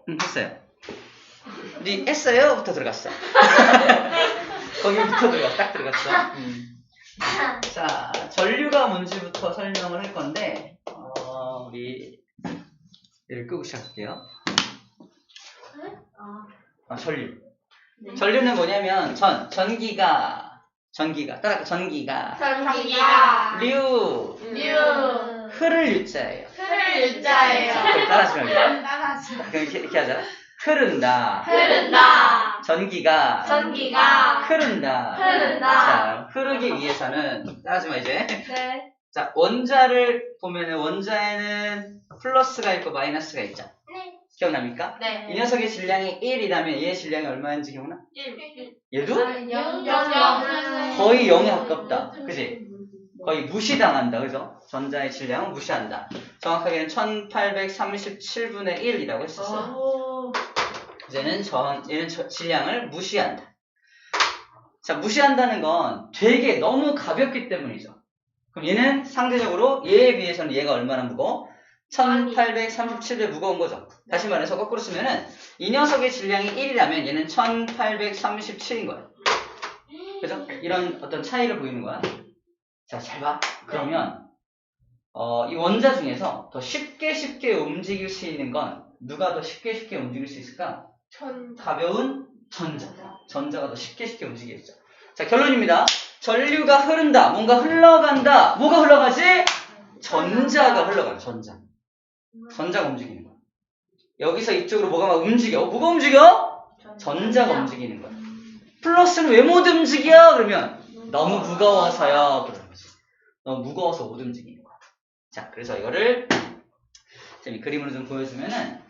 했어요. 네 했어요?부터 들어갔어. 거기부터 들어갔어. 딱 들어갔어. 자, 전류가 뭔지부터 설명을 할 건데 우리 얘를 끄고 시작할게요. 전류. 네. 전류는 뭐냐면 전기가 따라 전기가 류 흐를 유자예요. 따라하지 말고. 그럼 이렇게 하자. 흐른다. 전기가 흐른다. 자, 흐르기 위해서는 따라하지 마 이제. 네. 자, 원자를 보면은 원자에는 플러스가 있고 마이너스가 있죠. 네. 기억납니까? 네. 이 녀석의 질량이 1이라면 얘의 질량이 얼마인지 기억나? 1. 얘도? 0. 거의 0에 가깝다. 그지? 거의 무시당한다. 그죠? 전자의 질량은 무시한다. 정확하게는 1837분의 1이라고 했었어요. 얘는 질량을 무시한다. 자, 무시한다는 건 되게 너무 가볍기 때문이죠. 그럼 얘는 상대적으로 얘에 비해서는 얘가 얼마나 무거워? 1837배 무거운 거죠. 다시 말해서 거꾸로 쓰면은 이 녀석의 질량이 1이라면 얘는 1837인 거야. 그죠? 이런 어떤 차이를 보이는 거야. 자, 잘 봐. 그러면 이 원자 중에서 더 쉽게 움직일 수 있는 건 누가 더 쉽게 움직일 수 있을까? 가벼운 전자가 더 쉽게 움직이겠죠. 자, 결론입니다. 전류가 흐른다. 뭔가 흘러간다. 뭐가 흘러가지? 전자가 흘러가요. 전자가 움직이는 거야. 여기서 이쪽으로 뭐가 막 움직여. 뭐가 움직여? 전자가 움직이는 거야. 플러스는 왜 못 움직여? 그러면 너무 무거워서요. 그러는 거지. 너무 무거워서 못 움직이는 거야. 자, 그래서 이거를 이 그림으로 좀 보여주면은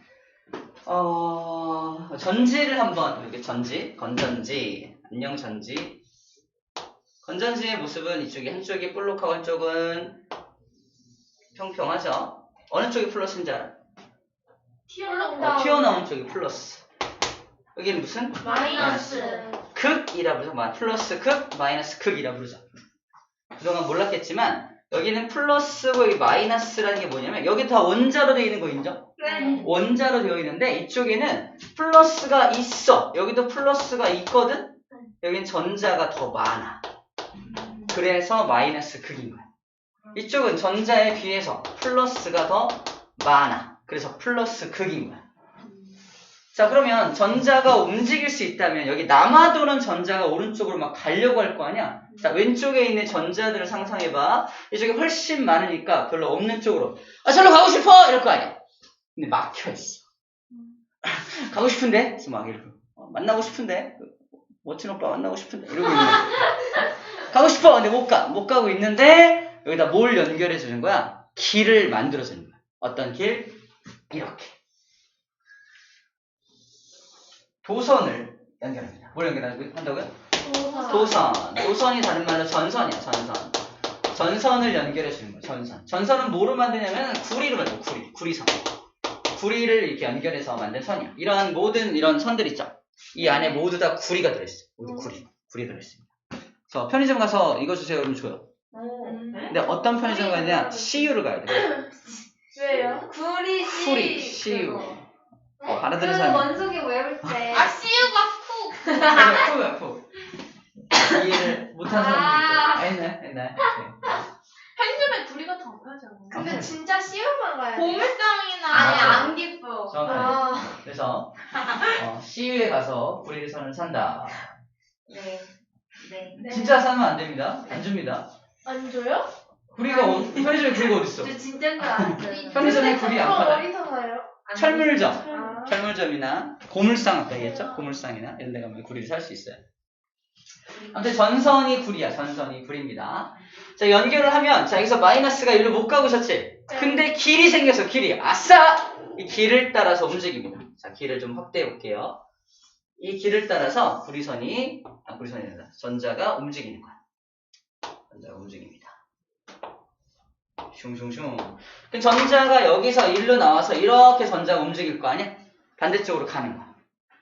전지를 한번 이렇게 건전지, 안녕 전지. 건전지의 모습은 이쪽이 한쪽이 볼록하고 한쪽은 평평하죠. 어느 쪽이 플러스인지 알아? 튀어나온 쪽이 플러스. 여기는 무슨? 마이너스. 극이라 부르죠. 플러스 극, 마이너스 극이라 부르죠. 그동안 몰랐겠지만 여기는 플러스고 여기 마이너스라는 게 뭐냐면 여기 다 원자로 되어 있는 거 인정? 네. 원자로 되어 있는데 이쪽에는 플러스가 있어. 여기도 플러스가 있거든? 여기는 전자가 더 많아. 그래서 마이너스 극인 거야. 이쪽은 전자에 비해서 플러스가 더 많아. 그래서 플러스 극인 거야. 자, 그러면 전자가 움직일 수 있다면 여기 남아도는 전자가 오른쪽으로 막 가려고 할 거 아니야? 자, 왼쪽에 있는 전자들을 상상해봐. 이쪽에 훨씬 많으니까 별로 없는 쪽으로 저로 가고 싶어! 이럴 거 아니야? 근데 막혀있어. 가고 싶은데? 그래서 막 이러고 만나고 싶은데? 멋진 오빠 만나고 싶은데? 이러고 있는 거야. 가고 싶어! 근데 못 가고 있는데 여기다 뭘 연결해 주는 거야? 길을 만들어 주는 거야. 어떤 길? 이렇게. 도선을 연결합니다. 뭘 연결한다고요? 도선이 다른 말로 전선이야, 전선을 연결해 주는 거야, 전선은 뭐로 만드냐면 구리로 만들어, 구리선. 구리를 이렇게 연결해서 만든 선이야. 이런 선들 있죠? 이 안에 모두 다 구리가 들어있어. 모두 구리 들어있습니다. 그래서 편의점 가서 이거 주세요, 그러면 줘요. 근데 어떤 편의점 가야 되냐? CU를 가야 돼. 왜요? 구리, CU. 알아들은 사람. 원석이 외울 때. CU가 푹. 이해를 못한 사람도 있고. 옛날. 편의점에 구리가 더 편하잖아. 근데 진짜 CU만 가야 돼. 보물상이나 안 기뻐. 정확하게. 그래서 CU에 가서 구리 선을 산다. 네. 진짜 사면 안 됩니다. 안 줍니다. 안 줘요? 편의점에 구리가 어딨어? 저 진짜인 줄 알았어요. 편의점에 구리 안 팔아. 어디서 사요? 철물점. 철물점이나 고물상 아까 얘기했죠? 고물상이나 이런 데 가면 구리를 살 수 있어요. 아무튼 전선이 구리입니다. 자, 연결을 하면 자, 여기서 마이너스가 일로 못 가고 있었지? 근데 길이 생겨서 길이. 아싸! 이 길을 따라서 움직입니다. 자, 길을 좀 확대해 볼게요. 이 길을 따라서 전자가 움직이는 거야. 전자가 움직입니다. 슝슝슝. 그 전자가 여기서 일로 나와서 이렇게 전자가 움직일 거 아니야? 반대쪽으로 가는 거야.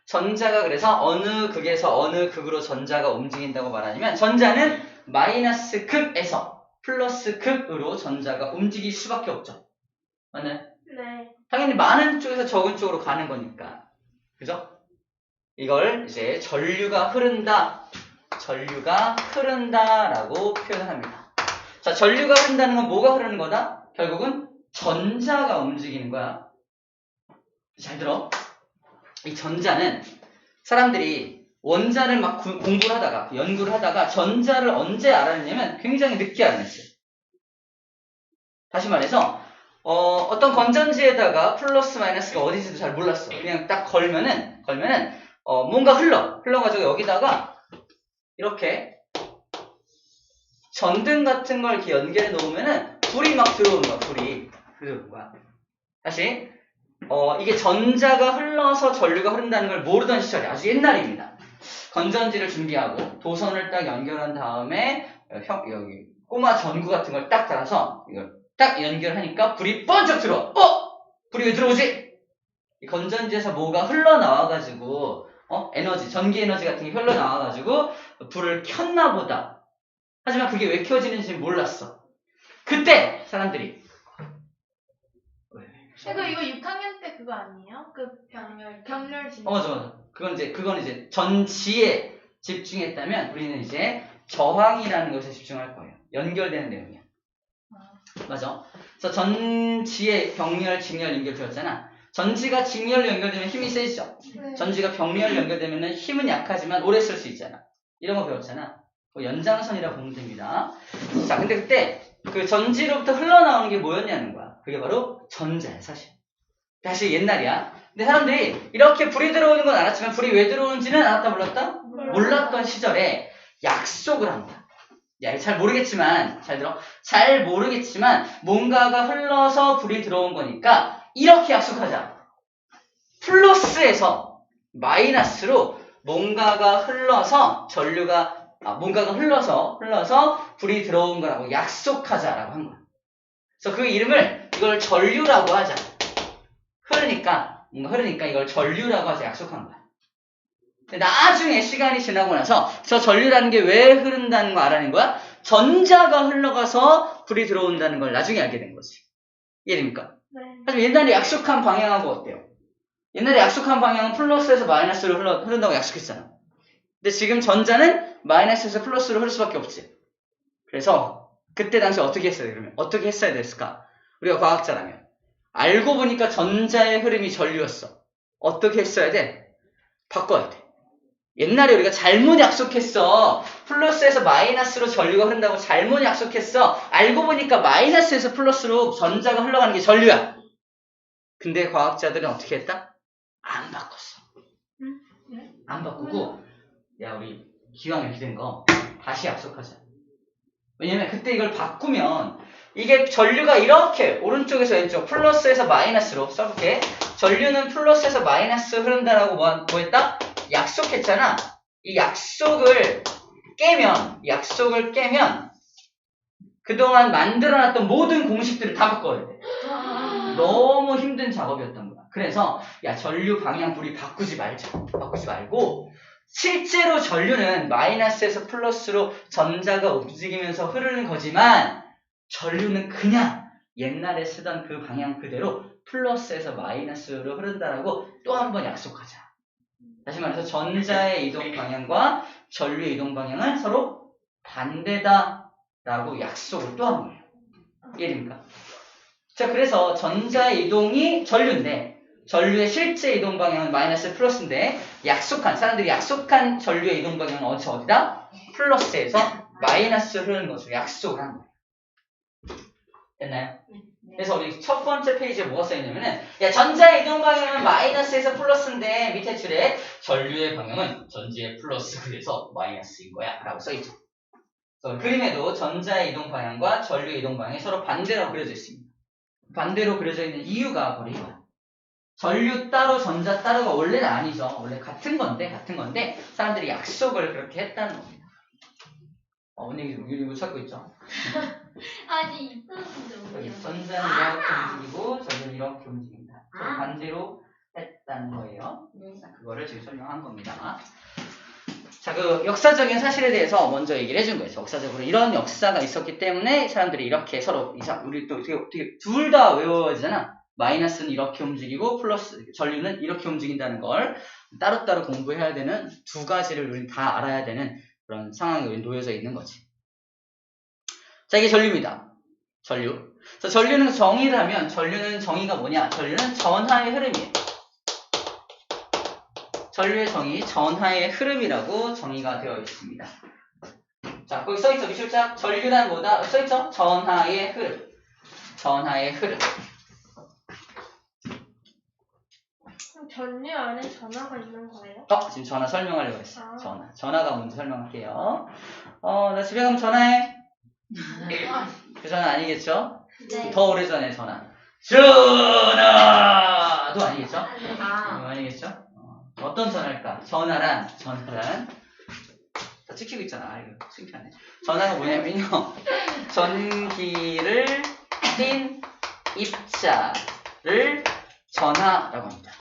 전자가 그래서 어느 극에서 어느 극으로 전자가 움직인다고 말하냐면 전자는 마이너스 극에서 플러스 극으로 전자가 움직일 수밖에 없죠. 맞나요? 네. 당연히 많은 쪽에서 적은 쪽으로 가는 거니까. 그죠? 이걸 이제 전류가 흐른다라고 표현을 합니다. 자, 전류가 흐른다는 건 뭐가 흐르는 거다? 결국은 전자가 움직이는 거야. 잘 들어. 이 전자는 사람들이 원자를 막 공부를 하다가, 연구를 하다가 전자를 언제 알아냈냐면 굉장히 늦게 알아냈어요. 다시 말해서 어떤 건전지에다가 플러스 마이너스가 어디인지도 잘 몰랐어. 그냥 딱 걸면은 뭔가 흘러가지고 여기다가 이렇게 전등 같은 걸 이렇게 연결해 놓으면은 불이 막 들어오는 거야. 불이 들어오는 거야. 다시 이게 전자가 흘러서 전류가 흐른다는 걸 모르던 시절이 아주 옛날입니다. 건전지를 준비하고 도선을 딱 연결한 다음에 여기 꼬마 전구 같은 걸 딱 달아서 이걸 딱 연결하니까 불이 번쩍 들어와. 불이 왜 들어오지? 이 건전지에서 뭐가 흘러나와가지고 에너지, 전기 에너지 같은 게 흘러나와가지고 불을 켰나 보다. 하지만 그게 왜 켜지는지 몰랐어. 그때 사람들이 그래도 이거 6학년 때 그거 아니에요? 그 병렬 진행. 맞아. 그건 이제 전지에 집중했다면 우리는 이제 저항이라는 것에 집중할 거예요. 연결되는 내용이야. 맞아. 그래서 전지에 병렬, 직렬 연결되었잖아. 전지가 직렬로 연결되면 힘이 세지죠. 네. 전지가 병렬로 연결되면 힘은 약하지만 오래 쓸 수 있잖아. 이런 거 배웠잖아. 연장선이라고 보면 됩니다. 자, 근데 그때 그 전지로부터 흘러나오는 게 뭐였냐는 거야. 그게 바로 전자야, 사실. 다시 옛날이야. 근데 사람들이 이렇게 불이 들어오는 건 알았지만 불이 왜 들어오는지는 알았다 몰랐다? 몰랐던 시절에 약속을 합니다. 야, 잘 모르겠지만, 잘 들어. 잘 모르겠지만 뭔가가 흘러서 불이 들어온 거니까 이렇게 약속하자. 플러스에서 마이너스로 뭔가가 흘러서 뭔가가 흘러서 불이 들어온 거라고 약속하자라고 한 거야. 그래서 그 이걸 전류라고 하자. 뭔가 흐르니까 이걸 전류라고 하자 약속한 거야. 근데 나중에 시간이 지나고 나서 저 전류라는 게 왜 흐른다는 거 알아낸 거야? 전자가 흘러가서 불이 들어온다는 걸 나중에 알게 된 거지. 이해됩니까? 네. 하지만 옛날에 약속한 방향하고 어때요? 옛날에 약속한 방향은 플러스에서 마이너스로 흐른다고 약속했잖아. 근데 지금 전자는 마이너스에서 플러스로 흐를 수밖에 없지. 그래서 그때 당시 어떻게 했어야 돼? 그러면 어떻게 했어야 됐을까? 우리가 과학자라면 알고 보니까 전자의 흐름이 전류였어. 어떻게 했어야 돼? 바꿔야 돼. 옛날에 우리가 잘못 약속했어. 플러스에서 마이너스로 전류가 흐른다고 잘못 약속했어. 알고 보니까 마이너스에서 플러스로 전자가 흘러가는 게 전류야. 근데 과학자들은 어떻게 했다? 안 바꿨어. 안 바꾸고 야, 우리 기왕 이렇게 된 거 다시 약속하자. 왜냐면 그때 이걸 바꾸면 이게 전류가 이렇게 오른쪽에서 왼쪽 플러스에서 마이너스로 써볼게. 전류는 플러스에서 마이너스 흐른다라고 뭐 했다? 약속했잖아. 이 약속을 깨면 그동안 만들어놨던 모든 공식들을 다 바꿔야 돼. 너무 힘든 작업이었던 거야. 그래서 야, 전류 방향 우리 바꾸지 말고 실제로 전류는 마이너스에서 플러스로 전자가 움직이면서 흐르는 거지만 전류는 그냥 옛날에 쓰던 그 방향 그대로 플러스에서 마이너스로 흐른다라고 또 한 번 약속하자. 다시 말해서 전자의 이동 방향과 전류의 이동 방향은 서로 반대다라고 약속을 또 한 거예요. 이해됩니까? 자, 그래서 전자의 이동이 전류인데 전류의 실제 이동 방향은 마이너스 플러스인데 사람들이 약속한 전류의 이동 방향은 어디다? 플러스에서 마이너스 흐르는 것으로 약속을 한 거예요. 됐나요? 그래서 우리 첫 번째 페이지에 뭐가 써있냐면은 야, 전자의 이동 방향은 마이너스에서 플러스인데 밑에 줄에 전류의 방향은 전지의 플러스 그래서 마이너스인 거야 라고 써있죠. 그래서 그림에도 전자의 이동 방향과 전류의 이동 방향이 서로 반대로 그려져 있습니다. 반대로 그려져 있는 이유가 바로 이거야. 전류 따로 전자 따로가 원래는 아니죠. 원래 같은 건데 사람들이 약속을 그렇게 했다는 겁니다. 언니 이거 찾고 있죠? 아니 있었는데 전자는 이렇게 움직이고 전류는 이렇게 움직인다. 반대로 했다는 거예요. 그거를 지금 설명한 겁니다. 자, 그 역사적인 사실에 대해서 먼저 얘기를 해준 거예요. 역사적으로 이런 역사가 있었기 때문에 사람들이 이렇게 서로 우리 또 어떻게 둘 다 외워지잖아. 마이너스는 이렇게 움직이고 플러스 전류는 이렇게 움직인다는 걸 따로따로 공부해야 되는 두 가지를 우리는 다 알아야 되는 그런 상황에 놓여져 있는 거지. 자, 이게 전류입니다. 전류. 자, 전류는 정의를 하면 전류는 정의가 뭐냐? 전류는 전하의 흐름이에요. 전류의 정의, 전하의 흐름이라고 정의가 되어 있습니다. 자, 거기 써있죠, 미술자. 전류란 뭐다? 써있죠? 전하의 흐름. 전하의 흐름. 그럼 전류 안에 전화가 있는 거예요? 지금 전화 설명하려고 했어. 아. 전화가 뭔지 설명할게요. 나 집에 가면 전화해. 그 전화 아니겠죠? 네. 더 오래전에 전화. 전화도 아니겠죠? 아니겠죠? 어떤 전화일까? 전화란 다 찍히고 있잖아. 아이고 창피하네. 전화가 뭐냐면요, 전기를 띤 입자를 전하라고 합니다.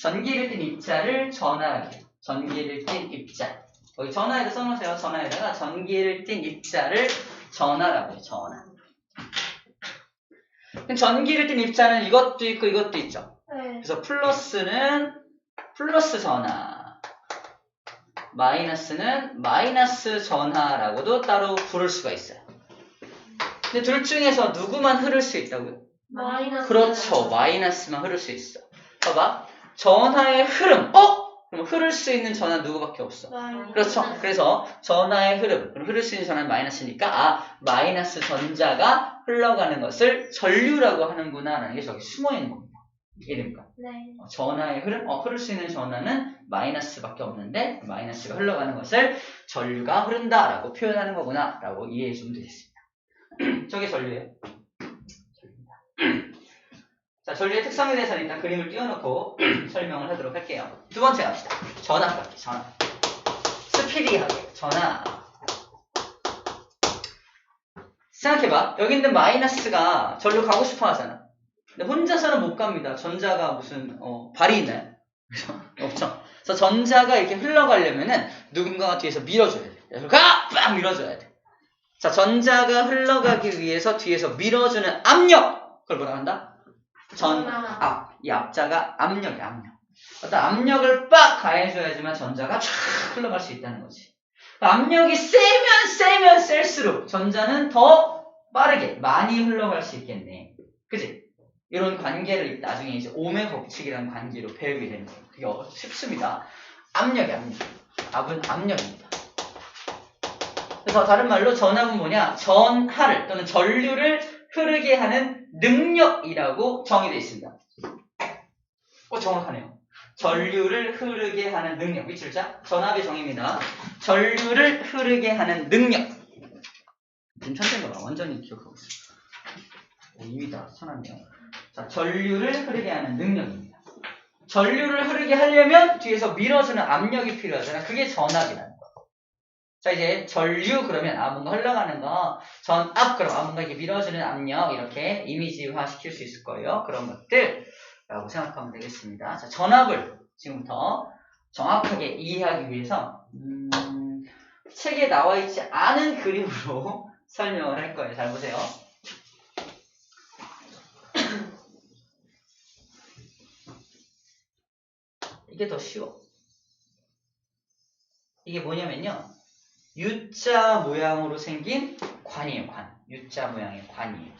전기를 띤 입자를 전하라고 해요. 전기를 띤 입자. 여기 전화에다 써놓으세요. 전화에다가 전기를 띤 입자를 전하라고 해요. 전하. 그럼 전기를 띤 입자는 이것도 있고 이것도 있죠. 네. 그래서 플러스는 플러스 전하, 마이너스는 마이너스 전하라고도 따로 부를 수가 있어요. 근데 둘 중에서 누구만 흐를 수 있다고요? 마이너스. 그렇죠. 마이너스만 흐를 수 있어. 봐봐. 전하의 흐름. 그럼 흐를 수 있는 전하 누구밖에 없어? 마이너스. 그렇죠. 그래서 전하의 흐름. 그럼 흐를 수 있는 전하는 마이너스니까 마이너스 전자가 흘러가는 것을 전류라고 하는구나 라는 게 저기 숨어 있는 겁니다. 이해됩니까? 네. 전하의 흐름, 흐를 수 있는 전하는 마이너스밖에 없는데 마이너스가 흘러가는 것을 전류가 흐른다라고 표현하는 거구나 라고 이해해 주면 되겠습니다. 저게 전류예요. 자, 전류의 특성에 대해서는 일단 그림을 띄워놓고 설명을 하도록 할게요. 두 번째 갑시다. 전압값, 전압. 스피디하게, 전압. 생각해봐. 여기 있는 마이너스가 절로 가고 싶어 하잖아. 근데 혼자서는 못 갑니다. 전자가 무슨 발이 있나요? 없죠. 그래서 전자가 이렇게 흘러가려면은 누군가가 뒤에서 밀어줘야 돼. 그래서 빡 밀어줘야 돼. 자, 전자가 흘러가기 위해서 뒤에서 밀어주는 압력. 그걸 뭐라 한다? 전압. 이 압자가 압력이야, 압력. 어떤 압력을 빡 가해줘야지만 전자가 쫙 흘러갈 수 있다는 거지. 압력이 세면 셀수록 전자는 더 빠르게 많이 흘러갈 수 있겠네. 그치? 이런 관계를 나중에 이제 오메 법칙이라는 관계로 배우게 되는 거예요. 되게 쉽습니다. 압력이 압력. 압은 압력입니다. 그래서 다른 말로 전압은 뭐냐? 전하를 또는 전류를 흐르게 하는 능력이라고 정의되어 있습니다. 정확하네요. 전류를 흐르게 하는 능력. 밑줄자 전압의 정의입니다. 전류를 흐르게 하는 능력. 지금 천천히 봐. 완전히 기억하고 있어. 이미 다 쳐놨네요. 자, 전류를 흐르게 하는 능력입니다. 전류를 흐르게 하려면 뒤에서 밀어주는 압력이 필요하잖아. 그게 전압이라는 거. 자, 이제 전류 그러면 뭔가 흘러가는 거. 전압 그럼 뭔가 이렇게 밀어주는 압력 이렇게 이미지화 시킬 수 있을 거예요. 그런 것들라고 생각하면 되겠습니다. 자, 전압을 지금부터 정확하게 이해하기 위해서 책에 나와 있지 않은 그림으로 설명을 할 거예요. 잘 보세요. 이게 더 쉬워. 이게 뭐냐면요. U자 모양으로 생긴 관이에요, 관. U자 모양의 관이에요.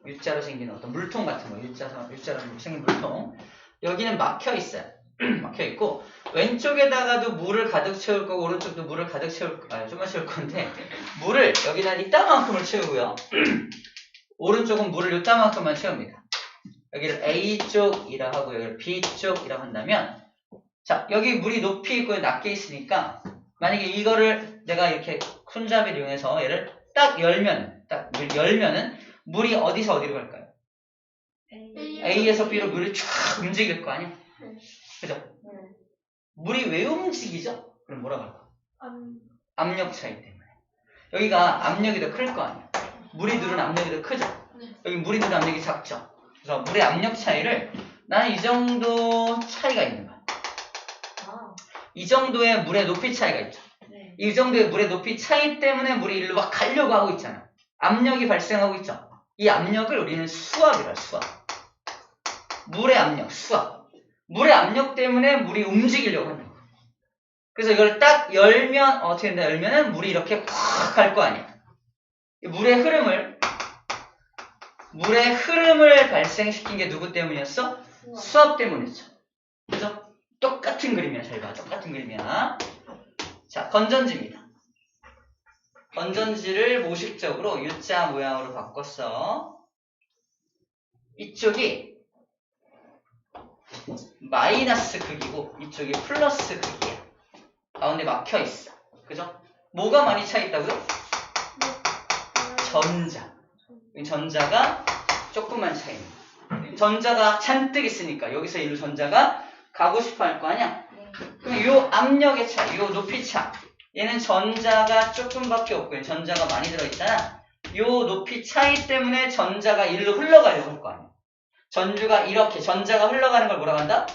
U자로 생긴 어떤 물통 같은 거. U자로 생긴 물통. 여기는 막혀 있어요. 막혀 있고, 왼쪽에다가도 물을 가득 채울 거고, 오른쪽도 물을 가득 좀만 채울 건데, 물을 여기다 이따만큼을 채우고요. 오른쪽은 물을 이따만큼만 채웁니다. 여기를 A쪽이라 하고, 여기를 B쪽이라 한다면, 자, 여기 물이 높이 있고 낮게 있으니까 만약에 이거를 내가 이렇게 손잡이를 이용해서 얘를 딱 열면은 물이 어디서 어디로 갈까요? A에서 B로 물이 쫙 움직일 거 아니야? 그죠? 물이 왜 움직이죠? 그럼 뭐라고 할까? 압력 차이 때문에. 여기가 압력이 더 클 거 아니야? 물이 누른 압력이 더 크죠? 여기 물이 누른 압력이 작죠? 그래서 물의 압력 차이를 나는 이 정도 차이가 있는 거야. 이 정도의 물의 높이 차이가 있죠. 네. 이 정도의 물의 높이 차이 때문에 물이 일로 막 가려고 하고 있잖아. 압력이 발생하고 있죠. 이 압력을 우리는 수압이라 수압. 물의 압력, 수압. 물의 압력 때문에 물이 움직이려고 한다. 그래서 이걸 딱 열면 어떻게 된다? 열면은 물이 이렇게 콱 갈 거 아니야. 물의 흐름을 발생시킨 게 누구 때문이었어? 수압 때문이었죠. 그래서 똑같은 그림이야. 잘 봐. 똑같은 그림이야. 자, 건전지입니다. 건전지를 모식적으로 U자 모양으로 바꿨어. 이쪽이 마이너스 극이고 이쪽이 플러스 극이야. 가운데 막혀 있어. 그죠? 뭐가 많이 차 있다고요? 전자. 전자가 조금만 차 있는 거야. 전자가 잔뜩 있으니까 여기서 일로 전자가 가고 싶어 할 거 아니야? 그럼 요 압력의 차, 요 높이 차. 얘는 전자가 조금밖에 없고 전자가 많이 들어있잖아. 요 높이 차이 때문에 전자가 일로 흘러가려고 할 거 아니야. 전자가 흘러가는 걸 뭐라고 한다?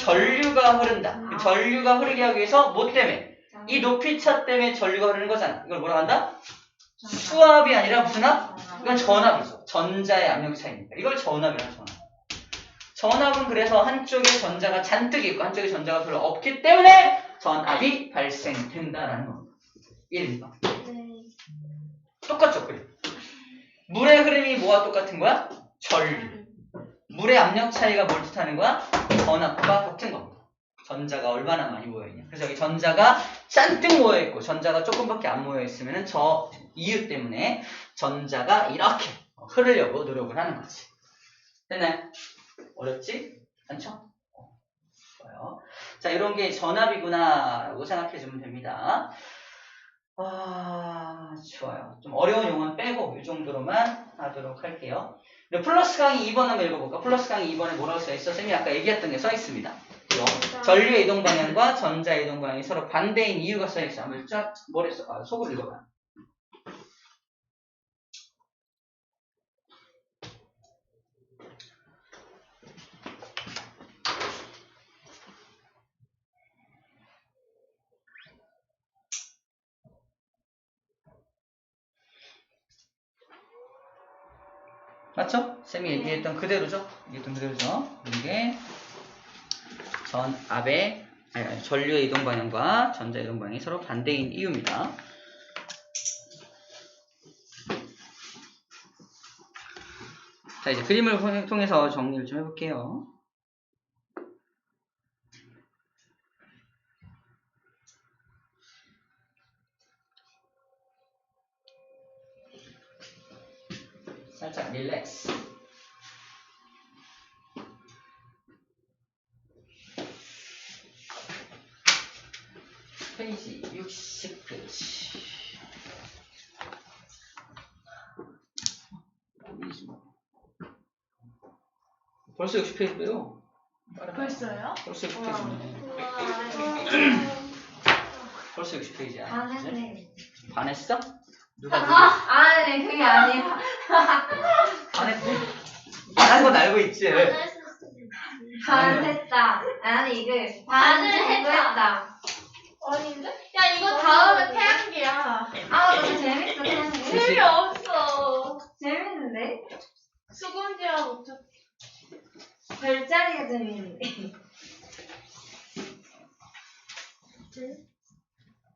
전류가 흐른다. 그 전류가 흐르게 하기 위해서 뭐 때문에? 이 높이 차 때문에 전류가 흐르는 거잖아. 이걸 뭐라고 한다? 수압이 아니라 무슨 압? 이건 전압이죠. 전자의 압력 차이니까. 이걸 전압이라는 전압. 전압은 그래서 한쪽에 전자가 잔뜩 있고 한쪽에 전자가 별로 없기 때문에 전압이 발생된다라는 겁니다. 1번. 똑같죠? 그래. 물의 흐름이 뭐와 똑같은 거야? 전류. 물의 압력 차이가 뭘 뜻하는 거야? 전압과 같은 겁니다. 전자가 얼마나 많이 모여있냐. 그래서 여기 전자가 잔뜩 모여있고 전자가 조금밖에 안 모여있으면 저 이유 때문에 전자가 이렇게 흐르려고 노력을 하는 거지. 됐나요? 어렵지? 않죠? 좋아요. 자, 이런 게 전압이구나 라고 생각해주면 됩니다. 좋아요. 좀 어려운 용어는 빼고 이 정도로만 하도록 할게요. 플러스 강의 2번 한번 읽어볼까? 플러스 강의 2번에 뭐라고 써있어? 쌤이 아까 얘기했던 게 써있습니다. 전류의 이동 방향과 전자의 이동 방향이 서로 반대인 이유가 써있어. 한번 쫙 머리에 속으로 읽어봐. 맞죠? 쌤이 얘기했던 그대로죠? 이게 전류의 이동 방향과 전자 이동 방향이 서로 반대인 이유입니다. 자, 이제 그림을 통해서 정리를 좀 해볼게요. 살짝 릴렉스. 페이지 60페이지. 벌써 60페이지예요. 벌써요? 벌써 60페이지네. 벌써 60페이지야. 반했네. 반했어? 누가 네, 그게 아니에요. 반했대? 반한 건 알고 있지? 반했다. 아니, 이거 반을 했다. 아닌데? 야, 이거 다음에 태양계야. 너무 재밌어, 태양계. 재미없어. 재밌는데? 수건지하고 저 별자리가 재밌는데.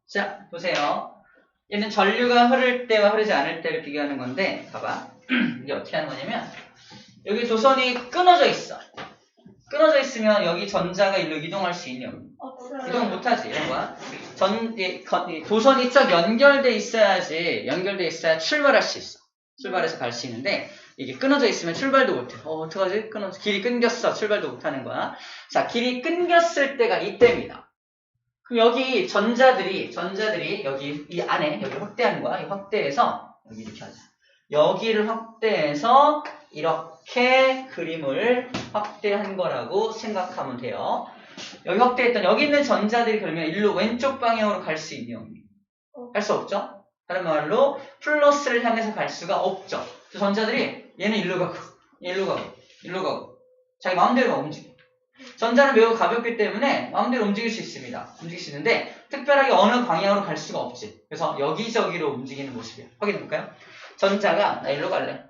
자, 보세요. 얘는 전류가 흐를 때와 흐르지 않을 때를 비교하는 건데, 봐봐. 이게 어떻게 하는 거냐면, 여기 도선이 끊어져 있어. 끊어져 있으면 여기 전자가 일로 이동할 수 있냐? 없어요. 이동 못하지, 이런 거야. 도선이 쫙 연결돼 있어야 출발할 수 있어. 출발해서 갈 수 있는데, 이게 끊어져 있으면 출발도 못해. 어떡하지? 길이 끊겼어. 출발도 못하는 거야. 자, 길이 끊겼을 때가 이때입니다. 그럼 여기 전자들이 여기 이 안에 여기 확대하는 거야. 이 확대해서 여기 이렇게 하자. 여기를 확대해서 이렇게 그림을 확대한 거라고 생각하면 돼요. 여기 확대했던 여기 있는 전자들이 그러면 일로 왼쪽 방향으로 갈 수 있냐? 갈 수 없죠? 다른 말로 플러스를 향해서 갈 수가 없죠. 전자들이 얘는 일로 가고 일로 가고 자기 마음대로 움직여. 전자는 매우 가볍기 때문에 마음대로 움직일 수 있습니다. 움직일 수 있는데 특별하게 어느 방향으로 갈 수가 없지. 그래서 여기저기로 움직이는 모습이야. 확인해 볼까요? 전자가 나 일로 가면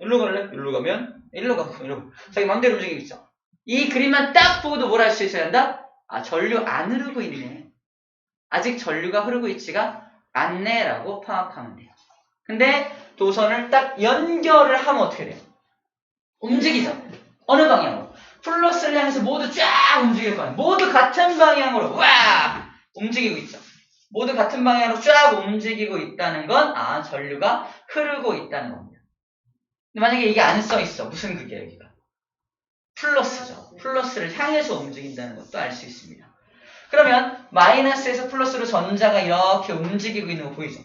일로 가고 자기 마음대로 움직이겠죠. 이 그림만 딱 보고도 뭘 알 수 있어야 한다? 아, 전류 안 흐르고 있네. 아직 전류가 흐르고 있지가 않네라고 파악하면 돼요. 근데 도선을 딱 연결을 하면 어떻게 돼요? 움직이죠. 어느 방향으로? 플러스를 향해서 모두 쫙 움직일 거예요. 모두 같은 방향으로 와 움직이고 있죠. 모두 같은 방향으로 쫙 움직이고 있다는 건 아, 전류가 흐르고 있다는 겁니다. 근데 만약에 이게 안 써 있어. 무슨 극이야 여기가? 플러스죠. 플러스를 향해서 움직인다는 것도 알 수 있습니다. 그러면 마이너스에서 플러스로 전자가 이렇게 움직이고 있는 거 보이죠?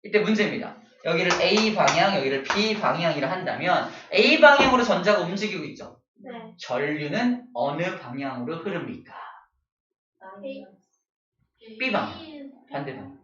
이때 문제입니다. 여기를 A 방향, 여기를 B 방향이라 한다면 A 방향으로 전자가 움직이고 있죠? 네. 전류는 어느 방향으로 흐릅니까? B 방향, 반대 방향.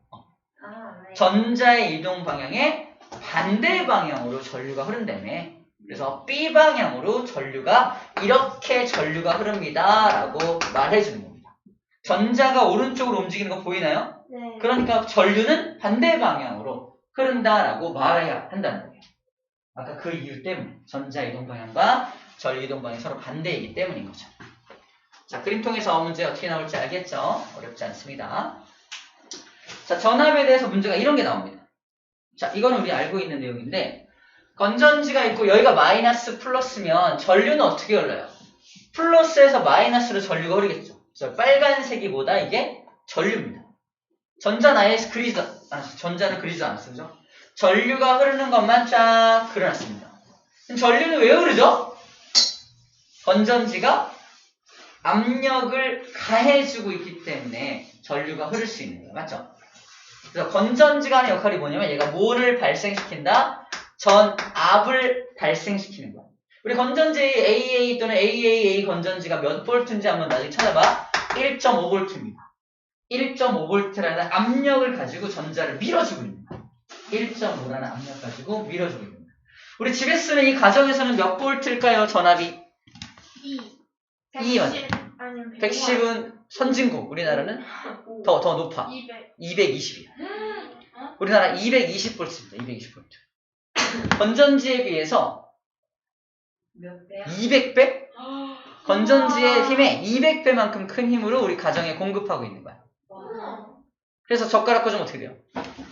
전자의 이동 방향의 반대 방향으로 전류가 흐른다며. 그래서 B 방향으로 전류가 이렇게 전류가 흐릅니다 라고 말해주는 겁니다. 전자가 오른쪽으로 움직이는 거 보이나요? 네. 그러니까 전류는 반대 방향으로 흐른다라고 말해야 한다는 거예요. 아까 그 이유 때문에 전자 이동 방향과 전류 이동 방향이 서로 반대이기 때문인 거죠. 자, 그림 통해서 문제 어떻게 나올지 알겠죠? 어렵지 않습니다. 자, 전압에 대해서 문제가 이런 게 나옵니다. 자, 이거는 우리 알고 있는 내용인데 건전지가 있고 여기가 마이너스 플러스면 전류는 어떻게 흘러요? 플러스에서 마이너스로 전류가 흐르겠죠. 그래서 빨간색이 뭐다? 이게 전류입니다. 전자는 아예 그리지도 않았어요. 전자는 그리지도 않았어요. 그죠? 전류가 흐르는 것만 쫙 그려놨습니다. 전류는 왜 흐르죠? 건전지가 압력을 가해주고 있기 때문에 전류가 흐를 수 있는 거예요. 맞죠? 그래서 건전지가 하는 역할이 뭐냐면 얘가 뭐를 발생시킨다? 전압을 발생시키는 거야. 우리 건전지 AA 또는 AAA 건전지가 몇 볼트인지 한번 나중에 찾아봐. 1.5볼트입니다. 1.5볼트라는 압력을 가지고 전자를 밀어주고 있는 거야. 1.5라는 압력 가지고 밀어주고 있는 거야. 우리 집에 쓰는 이 가정에서는 몇 볼트일까요? 전압이? 2요. 110은 선진국. 우리나라는 더 높아. 220이야. 우리나라 220볼트입니다. 220볼트. 건전지에 비해서 몇 배야? 200배? 건전지의 힘에 200배만큼 큰 힘으로 우리 가정에 공급하고 있는 거야. 그래서 젓가락 꽂으면 어떻게 돼요?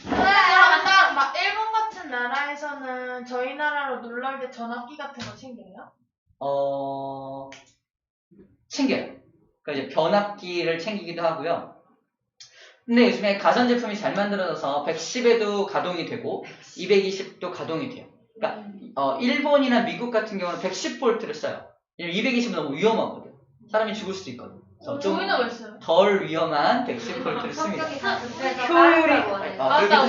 아까 막 일본 같은 나라에서는 저희 나라로 놀러 올 때 전화기 같은 거 챙겨요? 챙겨요. 그러니까 이제 변압기를 챙기기도 하고요. 근데 요즘에 가전제품이 잘 만들어져서 110에도 가동이 되고 220도 가동이 돼요. 그러니까 일본이나 미국 같은 경우는 110볼트를 써요. 220은 너무 위험하거든. 사람이 죽을 수도 있거든. 그래서 좀 저희는 왜 써요? 덜 위험한 110볼트를 씁니다. 효율이 맞다,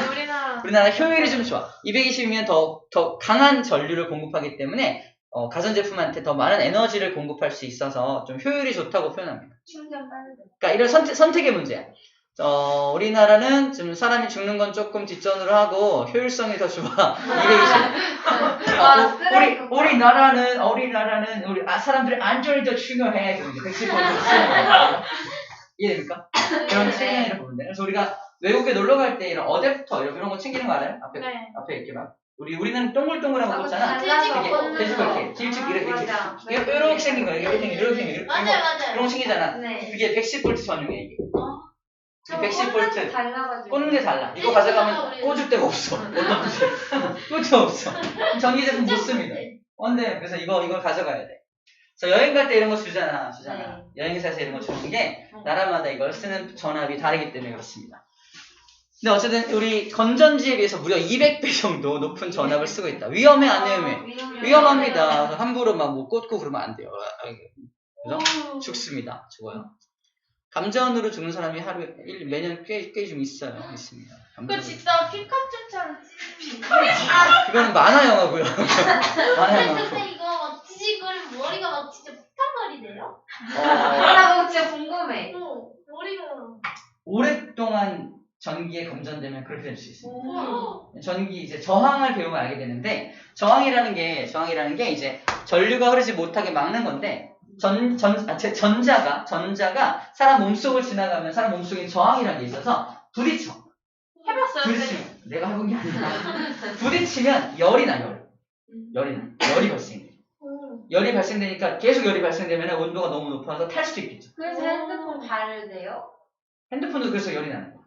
우리나라 효율이 좀 좋아. 220이면 더 강한 전류를 공급하기 때문에 가전제품한테 더 많은 에너지를 공급할 수 있어서 좀 효율이 좋다고 표현합니다. 충전 빠르다. 그러니까 이런 선택의 문제야. 우리나라는 지금 사람이 죽는 건 조금 뒷전으로 하고 효율성이 더 좋아. 220. 우리나라는 사람들의 안전이 더 중요해. 110볼트 쓰는 거예요. 이해됩니까? 이런 측면을 보면 돼. 그래서 우리가 외국에 놀러 갈 때 이런 어댑터 이런 거 챙기는 거 알아요? 앞에 이렇게 막 우리는 동글동글한 거 꽂잖아. 이게 돼지고 이렇게 길쭉 이렇게 생긴 거야. 이렇게 맞아요. 이런 거 챙기잖아. 네. 그게 110볼트 전용이야 이게. 저거 110볼트 달라가지고. 꽂는 게 달라. 이거 가져가면 꽂을 데가 없어. 꽂을 없어. 전기 제품 못 씁니다. 근데 그래서 이걸 가져가야 돼. 그래서 여행 갈 때 이런 거 주잖아. 네. 여행사에서 이런 거 주는 게 나라마다 이걸 쓰는 전압이 다르기 때문에 그렇습니다. 근데 어쨌든 우리 건전지에 비해서 무려 200배 정도 높은 전압을 쓰고 있다. 위험해 안 위험해? 위험합니다. 함부로 막 뭐 꽂고 그러면 안 돼요. 그래서 죽습니다. 죽어요. 감전으로 죽는 사람이 매년 꽤 좀 있습니다. 그 진짜 피카츄처럼 그거는 만화 영화고요. 만화 영화. 근데 이거 막 지지거리면 머리가 막 진짜 폭탄 머리 돼요? 나 그거 진짜 궁금해. 머리가 오랫동안 전기에 감전되면 그렇게 될 수 있습니다. 전기 이제 저항을 배우면 알게 되는데 저항이라는 게 이제 전류가 흐르지 못하게 막는 건데 전자가 사람 몸속을 지나가면 사람 몸속에 저항이라는 게 있어서 부딪혀. 해봤어요? 부딪히면 내가 해본 게 아니라 부딪히면 열이 발생돼. 열이 발생되니까 계속 열이 발생되면 온도가 너무 높아서 탈 수도 있겠죠. 그래서 핸드폰 발효돼요? 핸드폰도 그래서 열이 나는 거야.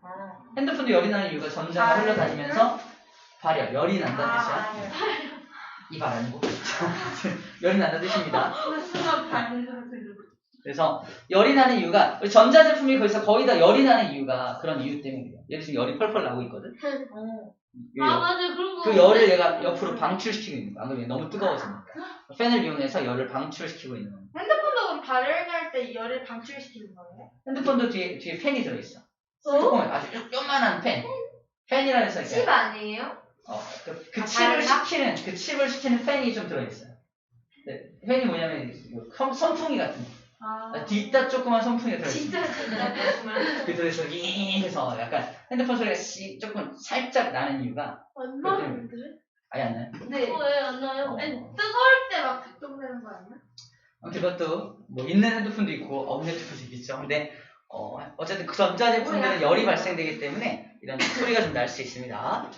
핸드폰도 열이 나는 이유가 전자가 흘러다니면서 발열, 열이 난다는 뜻이야. 이 발 아니고 열이 난다는 뜻입니다. 그래서 열이 나는 이유가 전자제품이 거의 다 열이 나는 이유가 그런 이유 때문이에요. 얘를 지금 열이 펄펄 나고 있거든. 맞아 그런 거. 그 열을 얘가 옆으로 방출시키고 있는 거야. 안 그러면 너무 뜨거워지니까. 팬을 이용해서 열을 방출시키고 있는 거야. 핸드폰도 그럼 발열할 때 열을 방출시키는 거예요? 핸드폰도 뒤에 팬이 들어있어. 조금 아주 요만한 팬. 팬이라 해서 칩 아니에요? 그 칩을 시키는 팬이 좀 들어있어요. 네, 팬이 뭐냐면 선풍기 같은 거. 뒷다 조그만 선풍기가 들어있어요. 진짜 그 들어있어 잉 해서 약간 핸드폰 소리가 조금 살짝 나는 이유가 안 나는데? 아예 안 나요? 네. 왜안 나요? 뜨거울 때 막 작동되는 거 아니야? 아무튼 그것도 뭐 있는 핸드폰도 있고 없는 핸드폰도 있겠죠. 근데 어쨌든 그 전자제품들은 열이 발생되기 때문에 이런 소리가 좀 날 수 있습니다.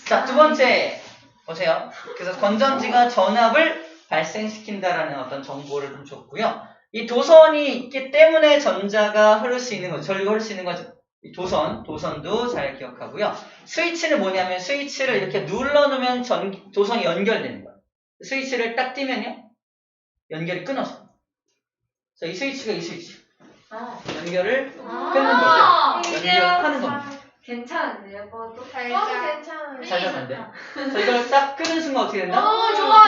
자, 두 번째 보세요. 그래서 건전지가 전압을 발생시킨다라는 어떤 정보를 좀 줬고요. 이 도선이 있기 때문에 전자가 흐를 수 있는 거죠. 전류가 흐를 수 있는 거죠. 이 도선도 잘 기억하고요. 스위치는 뭐냐면 스위치를 이렇게 눌러놓으면 도선이 연결되는 거예요. 스위치를 딱 띄면요. 연결이 끊어져. 그래서 이 스위치가 이 스위치. 연결을 끊는 거죠. 연결하는 겁니다. 괜찮은데요? 그것도 괜찮은데. 잘 잡으면 안 돼. 그래서 이걸 딱 끄는 순간 어떻게 된다? 좋아.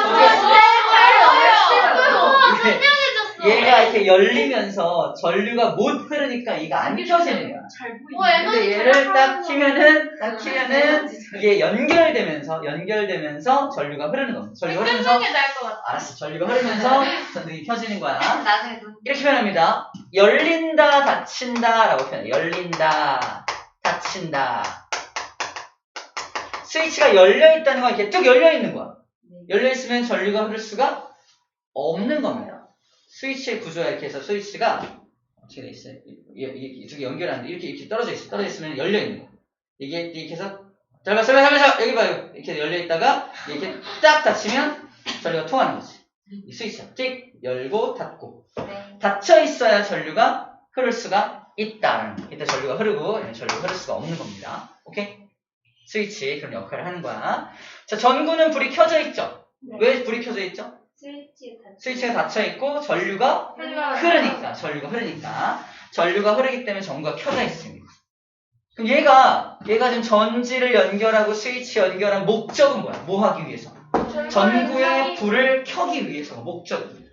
이게 얘가 이렇게 열리면서 전류가 못 흐르니까 얘가 안 켜지는 거야. 근데 얘를 딱 키면은 이게 연결되면서 전류가 흐르는 겁니다. 전류가 흐르면서 게 나을 것 같아. 알았어. 전류가 흐르면서 전등이 켜지는 거야. 나중에 눈 이렇게 표현합니다. 열린다, 닫힌다 라고 표현해요. 열린다, 닫힌다. 스위치가 열려있다는 건 이렇게 쭉 열려있는 거야. 열려있으면 전류가 흐를 수가 없는 겁니다. 스위치의 구조야. 이렇게 해서 스위치가 어떻게 돼 있어요? 이쪽에 연결하는데 이렇게 떨어져 있어. 떨어져 있으면 열려있는 거야. 이게 이렇게 해서 잠깐만 여기 봐요. 이렇게 열려있다가 이렇게 딱 닫히면 전류가 통하는 거지. 이 스위치가 띡 열고 닫고 닫혀 있어야 전류가 흐를 수가 있다. 이때 전류가 흐르고 전류가 흐를 수가 없는 겁니다. 오케이? 스위치 그런 역할을 하는 거야. 자, 전구는 불이 켜져 있죠. 왜 불이 켜져 있죠? 스위치가 닫혀 있고 전류가 흐르니까 전류가 흐르기 때문에 전구가 켜져 있습니다. 그럼 얘가 지금 전지를 연결하고 스위치 연결한 목적은 뭐야? 뭐 하기 위해서? 전구의 불을 켜기 위해서가 목적입니다.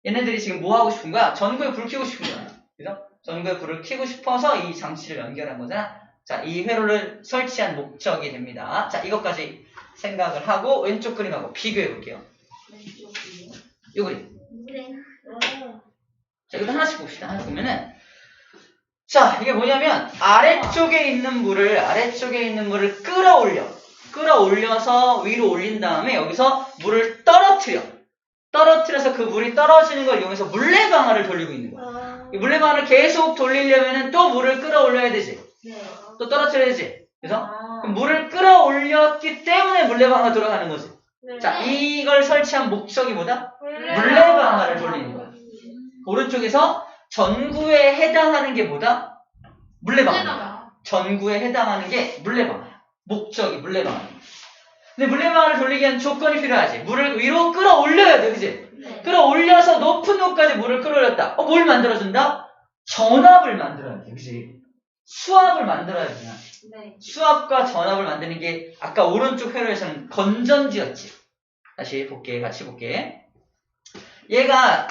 얘네들이 지금 뭐 하고 싶은 거야? 전구에 불을 켜고 싶은 거야. 그래서 전구에 불을 켜고 싶어서 이 장치를 연결한 거잖아. 자, 이 회로를 설치한 목적이 됩니다. 자, 이것까지 생각을 하고 왼쪽 그림하고 비교해 볼게요. 이 그림. 자, 이것도 하나씩 봅시다. 하나씩 보면은 자, 이게 뭐냐면 아래쪽에 있는 물을 끌어올려서 위로 올린 다음에 여기서 물을 떨어뜨려서 그 물이 떨어지는 걸 이용해서 물레방아를 돌리고 있는 거야. 이 물레방아를 계속 돌리려면은 또 물을 끌어올려야 되지. 또 떨어뜨려야 되지. 그래서 그럼 물을 끌어올렸기 때문에 물레방아가 돌아가는 거지. 자, 이걸 설치한 목적이 뭐다? 물레방아를 돌리는 거야. 오른쪽에서 전구에 해당하는 게 뭐다? 물레방아. 전구에 해당하는 게 물레방아야. 목적이 물레방아. 근데 물레방아를 돌리기 위한 조건이 필요하지. 물을 위로 끌어올려야 돼, 그지? 끌어올려서 높은 곳까지 물을 끌어올렸다. 뭘 만들어준다? 전압을 만들어야 돼, 그지? 수압을 만들어야 되나? 수압과 전압을 만드는 게 아까 오른쪽 회로에서는 건전지였지. 다시 볼게, 같이 볼게. 얘가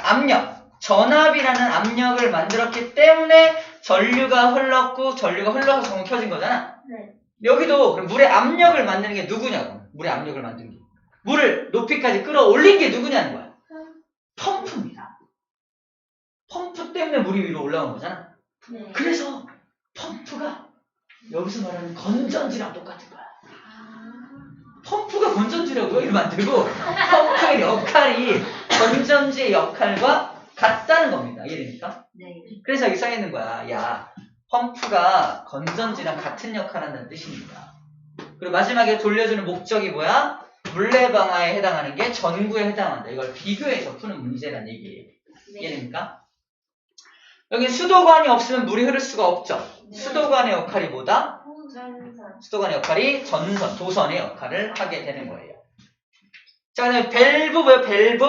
전압이라는 압력을 만들었기 때문에 전류가 흘렀고 전류가 흘러서 전구 켜진 거잖아. 여기도 그럼 물의 압력을 만드는 게 누구냐고. 물의 압력을 만드는 게. 물을 높이까지 끌어올린 게 누구냐는 거야. 펌프입니다. 펌프 때문에 물이 위로 올라온 거잖아. 그래서 펌프가 여기서 말하는 건전지랑 똑같은 거야. 펌프가 건전지라고요? 이러면 안 되고 펌프의 역할이 건전지의 역할과 같다는 겁니다. 이해됩니까? 그래서 여기 써있는 거야. 야, 펌프가 건전지랑 같은 역할을 한다는 뜻입니다. 그리고 마지막에 돌려주는 목적이 뭐야? 물레방아에 해당하는 게 전구에 해당한다. 이걸 비교해서 푸는 문제란 얘기예요. 이해됩니까? 여기 수도관이 없으면 물이 흐를 수가 없죠. 수도관의 역할이 뭐다? 수도관의 역할이 전선, 도선의 역할을 하게 되는 거예요. 자, 그다음에 밸브 뭐예요? 밸브?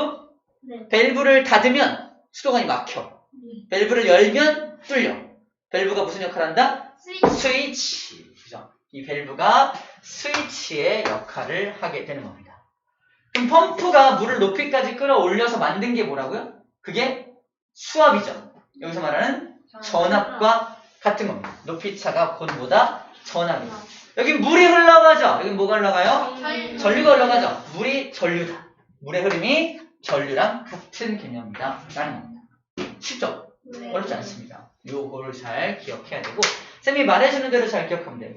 네. 밸브를 닫으면 수도관이 막혀. 밸브를 열면 뚫려. 밸브가 무슨 역할을 한다? 스위치. 그죠? 이 밸브가 스위치의 역할을 하게 되는 겁니다. 그럼 펌프가 물을 높이까지 끌어올려서 만든 게 뭐라고요? 그게 수압이죠. 여기서 말하는 전압과 같은 겁니다. 높이차가 곧 뭐다? 전압이다. 여기 물이 흘러가죠? 여기 뭐가 흘러가요? 전류가 흘러가죠? 물이 전류다. 물의 흐름이 전류랑 같은 개념이다. 라는 겁니다. 쉽죠? 어렵지 않습니다. 요거를 잘 기억해야 되고, 쌤이 말해주는 대로 잘 기억하면 돼요.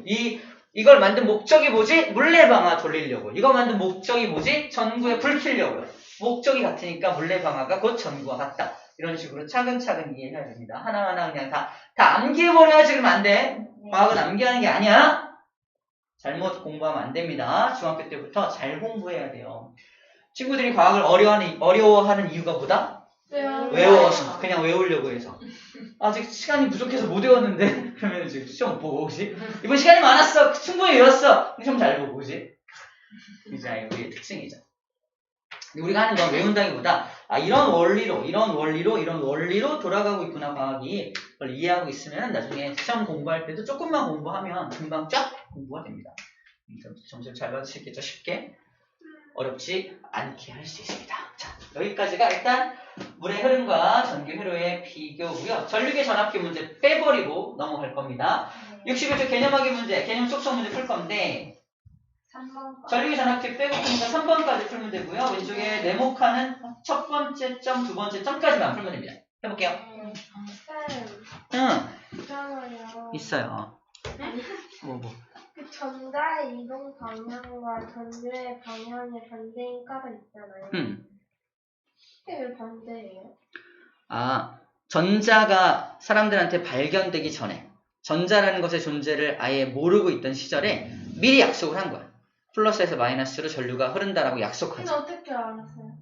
이걸 만든 목적이 뭐지? 물레방아 돌리려고. 이거 만든 목적이 뭐지? 전구에 불 켜려고요. 목적이 같으니까 물레방아가 곧 전구와 같다. 이런 식으로 차근차근 이해해야 됩니다. 하나하나 그냥 다 암기해버려야지 그러면 안 돼. 과학은 암기하는 게 아니야. 잘못 공부하면 안 됩니다. 중학교 때부터 잘 공부해야 돼요. 친구들이 과학을 어려워하는 이유가 뭐다? 외워서. 그냥 외우려고 해서. 아직 시간이 부족해서 못 외웠는데? 그러면 지금 시험 보고 오지? 이번 시간이 많았어. 충분히 외웠어. 시험 잘 보고 오지? 이제 우리의 특징이죠. 우리가 하는 건 외운다기보다 이런 원리로 돌아가고 있구나 과학이. 그걸 이해하고 있으면 나중에 시험 공부할 때도 조금만 공부하면 금방 쫙 공부가 됩니다. 점수를 잘 받을 수 있겠죠. 쉽게. 어렵지 않게 할 수 있습니다. 자, 여기까지가 일단 물의 흐름과 전기 회로의 비교고요. 전류계 전압계 문제 빼버리고 넘어갈 겁니다. 61조 개념하기 문제, 개념 속성 문제 풀 건데 3번. 전류계 전압계 빼고 푸니까 3번까지 풀면 되고요. 왼쪽에 네모칸은 첫 번째 점, 두 번째 점까지만 풀면 됩니다. 해볼게요. 있잖아요. 있어요. 뭐. 그 전자의 이동 방향과 전류의 방향의 반대인 값이 있잖아요. 이게 왜 반대예요? 전자가 사람들한테 발견되기 전에 전자라는 것의 존재를 아예 모르고 있던 시절에 미리 약속을 한 거야. 플러스에서 마이너스로 전류가 흐른다라고 약속하죠. 근데 어떻게 알았어요?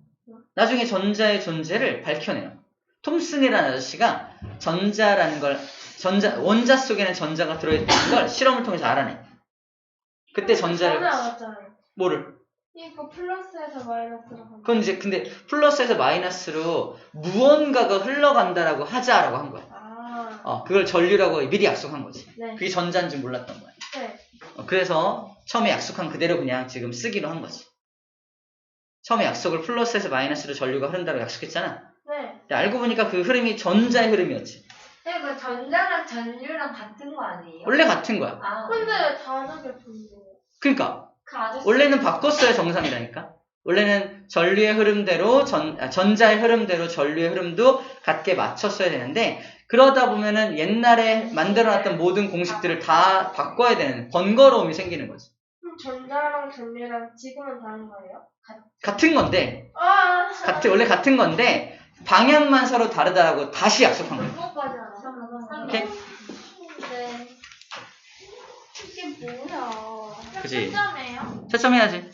나중에 전자의 존재를 밝혀내요. 톰슨이라는 아저씨가 전자라는 걸 원자 속에는 전자가 들어있다는 걸 실험을 통해서 알아내. 그때 전자를 전혀 알았잖아요. 뭐를? 이거 플러스에서 마이너스로 가면. 그건 이제 근데 플러스에서 마이너스로 무언가가 흘러간다라고 하자라고 한 거야. 그걸 전류라고 미리 약속한 거지. 네. 그게 전자인지 몰랐던 거야. 네. 그래서 처음에 약속한 그대로 그냥 지금 쓰기로 한 거지. 처음에 약속을 플러스에서 마이너스로 전류가 흐른다고 약속했잖아. 네. 근데 알고 보니까 그 흐름이 전자의 흐름이었지. 그 전자랑 전류랑 같은 거 아니에요? 원래 같은 거야. 근데 다르게 분류해요. 그러니까 그 아저씨 원래는 바꿨어야 정상이라니까. 원래는 전류의 흐름대로 전자의 흐름대로 전류의 흐름도 같게 맞췄어야 되는데, 그러다 보면은 옛날에 만들어놨던 모든 공식들을 다 바꿔야 되는 번거로움이 생기는 거지. 그럼 전자랑 전류랑 지금은 다른 거예요? 같은 건데 원래 같은 건데 방향만 서로 다르다고 다시 약속한 거야. 그것까지 알아. 오케이? 네. 이게 뭐야? 그치? 점이에요? 채점해야지.